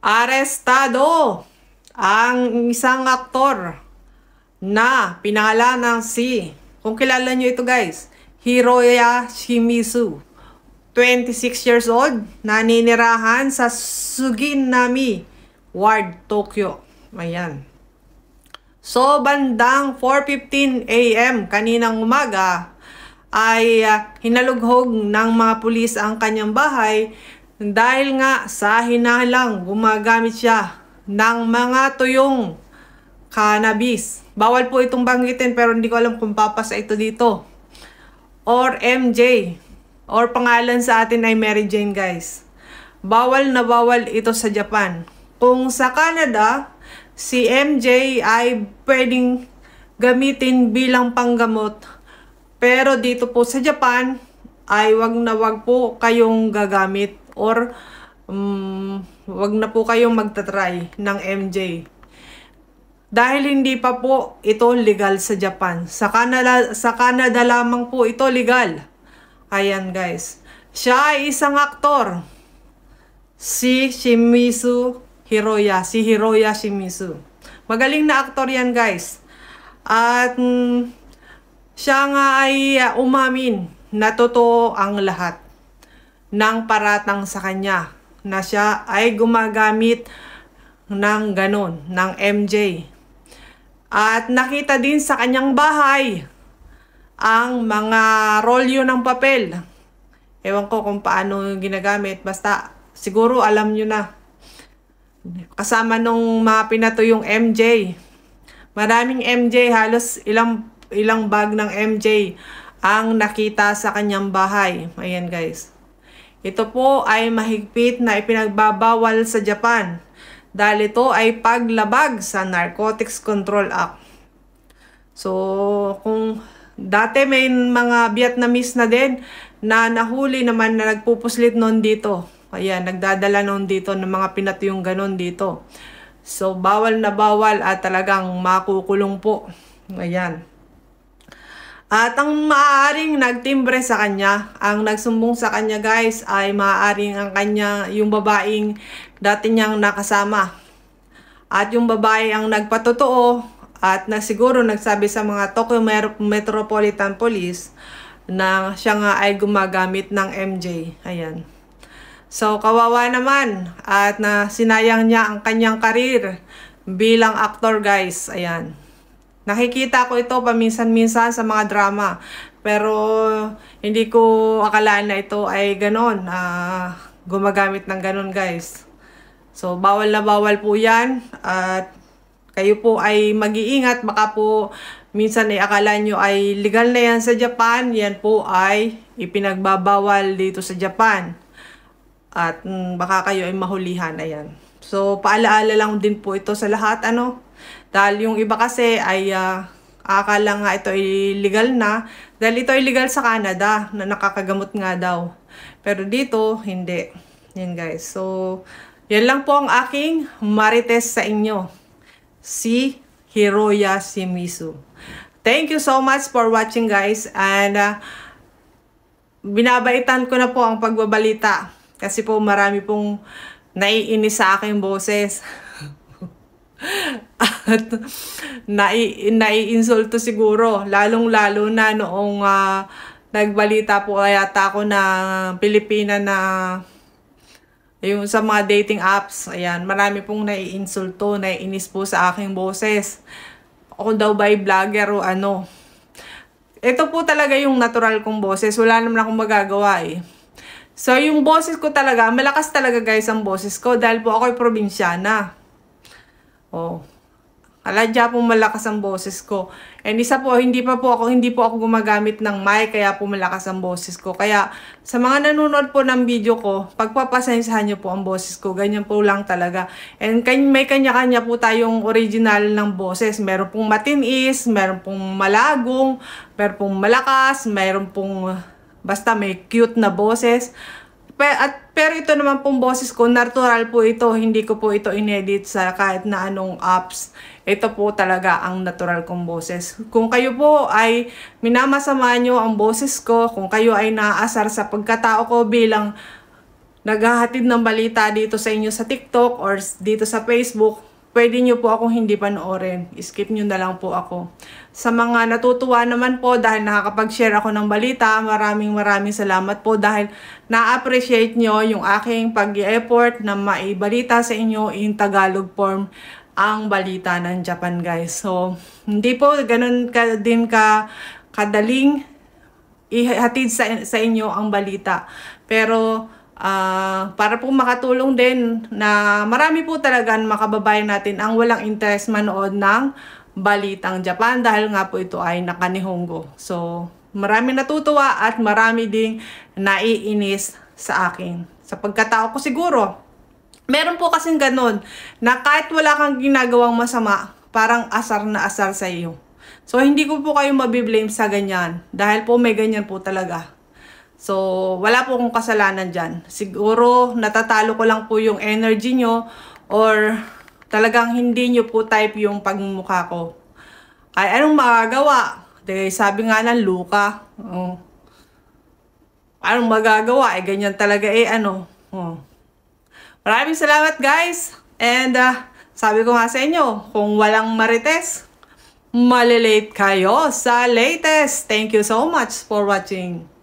Arestado ang isang aktor na pinangalan ng kung kilala nyo ito guys, Hiroya Shimizu. 26 years old, naninirahan sa Suginami Ward, Tokyo. Ayan. So, bandang 4:15 AM kaninang umaga ay hinalughog ng mga pulis ang kanyang bahay dahil nga sa hinalang gumagamit siya ng mga tuyong cannabis. Bawal po itong banggitin pero hindi ko alam kung papasa ito dito. Or MJ. Or pangalan sa atin ay Mary Jane guys. Bawal na bawal ito sa Japan. Kung sa Canada, si MJ ay pwedeng gamitin bilang panggamot. Pero dito po sa Japan ay wag na wag po kayong gagamit or wag na po kayong magtatry ng MJ. Dahil hindi pa po ito legal sa Japan. Sa Canada lamang po ito legal. Ayan guys. Siya ay isang aktor. Si Hiroya Shimizu. Magaling na aktor yan guys. At siya nga ay umamin na totoo ang lahat ng paratang sa kanya na siya ay gumagamit ng ganon, ng MJ. At nakita din sa kanyang bahay ang mga rolyo ng papel. Ewan ko kung paano ginagamit. Basta siguro alam nyo na. Kasama nung mga pinatuyong MJ. Maraming MJ, halos ilang bag ng MJ ang nakita sa kanyang bahay. Ayan guys. Ito po ay mahigpit na ipinagbabawal sa Japan. Dahil ito ay paglabag sa Narcotics Control Act. So, kung dati may mga Vietnamese na din na nahuli naman na nagpupuslit noon dito. Ayan, nagdadala noon dito ng mga pinatuyong ganon dito. So, bawal na bawal at talagang makukulong po. Ayan. At ang maaaring nagtimbre sa kanya, ang nagsumbong sa kanya guys ay maaaring ang kanya, yung babaeng dati niyang nakasama. At yung babae ang nagpatotoo at na siguro nagsabi sa mga Tokyo Metropolitan Police na siya nga ay gumagamit ng MJ. Ayan. So, kawawa naman at na sinayang niya ang kanyang karir bilang aktor guys. Ayan. Nakikita ko ito paminsan-minsan sa mga drama. Pero hindi ko akalaan na ito ay ganon. Gumagamit ng ganon guys. So, bawal na bawal po yan. At kayo po ay mag-iingat. Baka po minsan ay akala nyo ay legal na yan sa Japan. Yan po ay ipinagbabawal dito sa Japan. At baka kayo ay mahulihan. Ayan. So, paalaala lang din po ito sa lahat. Dahil yung iba kasi ay akala nga ito ay legal na. Dahil ito ay legal sa Canada na nakakagamot nga daw. Pero dito, hindi. Yan guys. So, yan lang po ang aking marites sa inyo. Si Hiroya Shimizu. Thank you so much for watching guys. And binabaitan ko na po ang pagbabalita. Kasi po marami pong naiinis sa aking boses. At naiinsulto siguro. Lalong-lalo na noong nagbalita po yata ako na Pilipina na yung sa mga dating apps. Ayan, marami pong naiinsulto, naiinis po sa aking boses. Ako daw ba vlogger o ano. Ito po talaga yung natural kong boses. Wala naman akong magagawa eh. So, yung boses ko talaga, malakas talaga guys ang boses ko dahil po ako'y probinsyana. Oh. Aladya po malakas ang boses ko. And isa po, hindi po ako gumagamit ng mic, kaya po malakas ang boses ko. Kaya sa mga nanonood po ng video ko, pagpapasensahan niyo po ang boses ko. Ganyan po lang talaga. And may kanya-kanya po tayong original ng boses. Meron pong matinis, meron pong malagong, meron pong malakas, meron pong basta may cute na boses. Pero ito naman pong boses ko, natural po ito. Hindi ko po ito inedit sa kahit na anong apps. Ito po talaga ang natural kong boses. Kung kayo po ay minamasama nyo ang boses ko, kung kayo ay naaasar sa pagkatao ko bilang naghahatid ng balita dito sa inyo sa TikTok or dito sa Facebook, pwede nyo po akong hindi panoorin. Skip nyo na lang po ako. Sa mga natutuwa naman po dahil nakakapag-share ako ng balita, maraming salamat po dahil na-appreciate nyo yung aking pag-effort na maibalita sa inyo in Tagalog form ang balita ng Japan, guys. So, hindi po ganun kadaling ihatid sa inyo ang balita. Pero, para po makatulong din na marami po talaga makababayan natin ang walang interest manood ng balitang Japan dahil nga po ito ay nakanihongo. So, marami natutuwa at marami ding naiinis sa akin. Sa pagkatao ko siguro, meron po kasing ganun na kahit wala kang ginagawang masama, parang asar na asar sa iyo. So, hindi ko po kayo mabiblame sa ganyan dahil po may ganyan po talaga. So, wala po akong kasalanan dyan. Siguro, natatalo ko lang po yung energy nyo or talagang hindi nyo po type yung pagmumukha ko. Ay, anong magagawa? Sabi nga ng Luka. Anong magagawa? Ganyan talaga Maraming salamat, guys. And, sabi ko nga sa inyo, kung walang marites, malilate kayo sa latest. Thank you so much for watching.